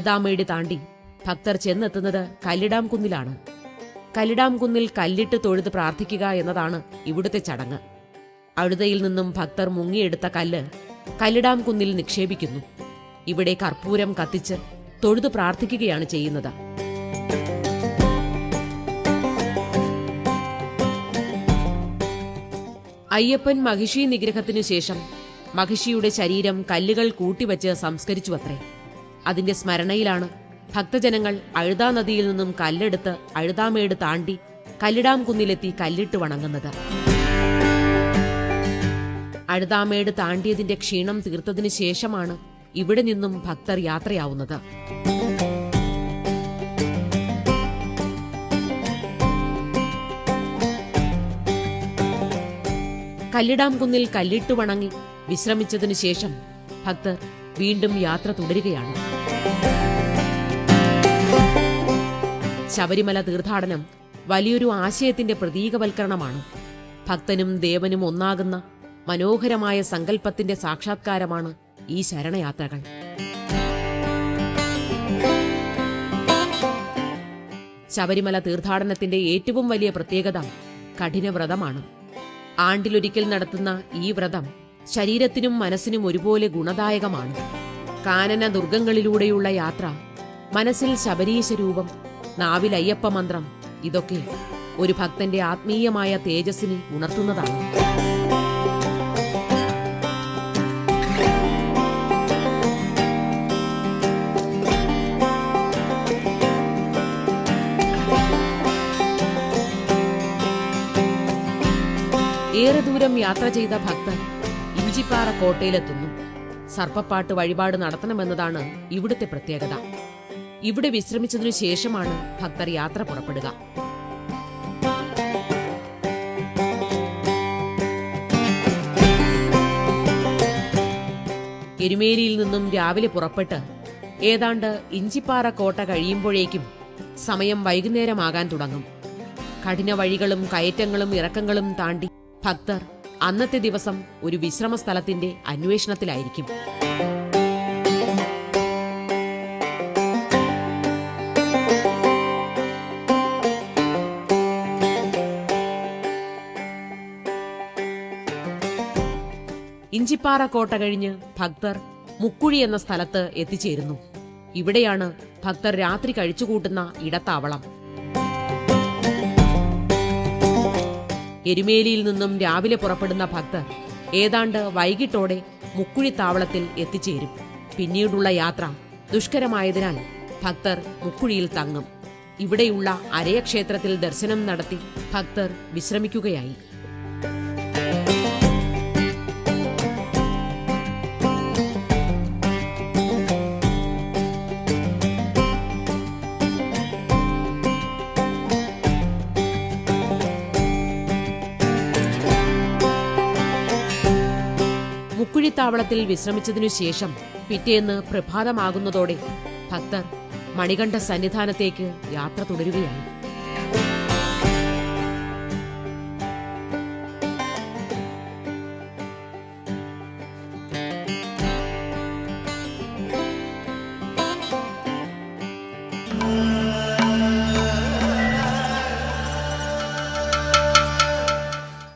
അഴുതാമേട് താണ്ടി ഭക്തർ ചെന്നെത്തുന്നത് കല്ലിടാം കുന്നിലാണ്. കല്ലിടാം കുന്നിൽ കല്ലിട്ട് തൊഴുത് പ്രാർത്ഥിക്കുക എന്നതാണ് ഇവിടുത്തെ ചടങ്ങ്. അഴുതയിൽ നിന്നും ഭക്തർ മുങ്ങിയെടുത്ത കല്ല് കല്ലിടാം കുന്നിൽ നിക്ഷേപിക്കുന്നു. ഇവിടെ കർപ്പൂരം കത്തിച്ച് തൊഴുത് പ്രാർത്ഥിക്കുകയാണ് ചെയ്യുന്നത്. അയ്യപ്പൻ മഹിഷി നിഗ്രഹത്തിനു ശേഷം മഹിഷിയുടെ ശരീരം കല്ലുകൾ കൂട്ടിവച്ച് സംസ്കരിച്ചുവത്രേ. അതിന്റെ സ്മരണയിലാണ് ഭക്തജനങ്ങൾ അഴുതാ നദിയിൽ നിന്നും കല്ലെടുത്ത് അഴുതാമേട് താണ്ടി കല്ലിടാം കുന്നിലെത്തി കല്ലിട്ട് വണങ്ങുന്നത്. അഴുതാമേട് താണ്ടിയതിന്റെ ക്ഷീണം തീർത്തതിനു ശേഷമാണ് ഇവിടെ നിന്നും ഭക്തർ യാത്രയാവുന്നത്. കല്ലിടാം കുന്നിൽ കല്ലിട്ട് വണങ്ങി വിശ്രമിച്ചതിനു ശേഷം ഭക്തർ വീണ്ടും യാത്ര തുടരുകയാണ്. ശബരിമല തീർത്ഥാടനം വലിയൊരു ആശയത്തിന്റെ പ്രതീകവൽക്കരണമാണ്. ഭക്തനും ദേവനും ഒന്നാകുന്ന മനോഹരമായ സങ്കല്പത്തിന്റെ സാക്ഷാത്കാരമാണ് ഈ ശരണയാത്രകൾ. ശബരിമല തീർത്ഥാടനത്തിന്റെ ഏറ്റവും വലിയ പ്രത്യേകത കഠിനവ്രതമാണ്. ആണ്ടിലൊരിക്കൽ നടത്തുന്ന ഈ വ്രതം ശരീരത്തിനും മനസ്സിനും ഒരുപോലെ ഗുണദായകമാണ്. കാനന ദുർഗങ്ങളിലൂടെയുള്ള യാത്ര, മനസ്സിൽ ശബരീശ രൂപം, നാവിൽ അയ്യപ്പ മന്ത്രം, ഇതൊക്കെ ഒരു ഭക്തന്റെ ആത്മീയമായ തേജസ്സിനെ ഉണർത്തുന്നതാണ്. ഏറെ ദൂരം യാത്ര ചെയ്ത ഭക്തർ ഇഞ്ചിപ്പാറ കോട്ടയിലെത്തുന്നു. സർപ്പപ്പാട്ട് വഴിപാട് നടത്തണമെന്നതാണ് ഇവിടുത്തെ പ്രത്യേകത. ഇവിടെ വിശ്രമിച്ചതിനു ശേഷമാണ് ഭക്തർ യാത്ര പുറപ്പെടുക. എരുമേലിയിൽ നിന്നും രാവിലെ പുറപ്പെട്ട് ഏതാണ്ട് ഇഞ്ചിപ്പാറ കോട്ട കഴിയുമ്പോഴേക്കും സമയം വൈകുന്നേരമാകാൻ തുടങ്ങും. കഠിന വഴികളും കയറ്റങ്ങളും ഇറക്കങ്ങളും താണ്ടി ഭക്തർ അന്നത്തെ ദിവസം ഒരു വിശ്രമ സ്ഥലത്തിന്റെ അന്വേഷണത്തിലായിരിക്കും. ഇഞ്ചിപ്പാറ കോട്ട കഴിഞ്ഞ് ഭക്തർ മുക്കുഴി എന്ന സ്ഥലത്ത് എത്തിച്ചേരുന്നു. ഇവിടെയാണ് ഭക്തർ രാത്രി കഴിച്ചുകൂട്ടുന്ന ഇടത്താവളം. എരുമേലിയിൽ നിന്നും രാവിലെ പുറപ്പെടുന്ന ഭക്തർ ഏതാണ്ട് വൈകിട്ടോടെ മുക്കുഴി താവളത്തിൽ എത്തിച്ചേരും. പിന്നീടുള്ള യാത്ര ദുഷ്കരമായതിനാൽ ഭക്തർ മുക്കുഴിയിൽ തങ്ങും. ഇവിടെയുള്ള അരയക്ഷേത്രത്തിൽ ദർശനം നടത്തി ഭക്തർ വിശ്രമിക്കുകയായി. മുക്കുഴിത്താവളത്തിൽ വിശ്രമിച്ചതിനു ശേഷം പിറ്റേന്ന് പ്രഭാതമാകുന്നതോടെ ഭക്തർ മണികണ്ഠ സന്നിധാനത്തേക്ക് യാത്ര തുടരുകയായി.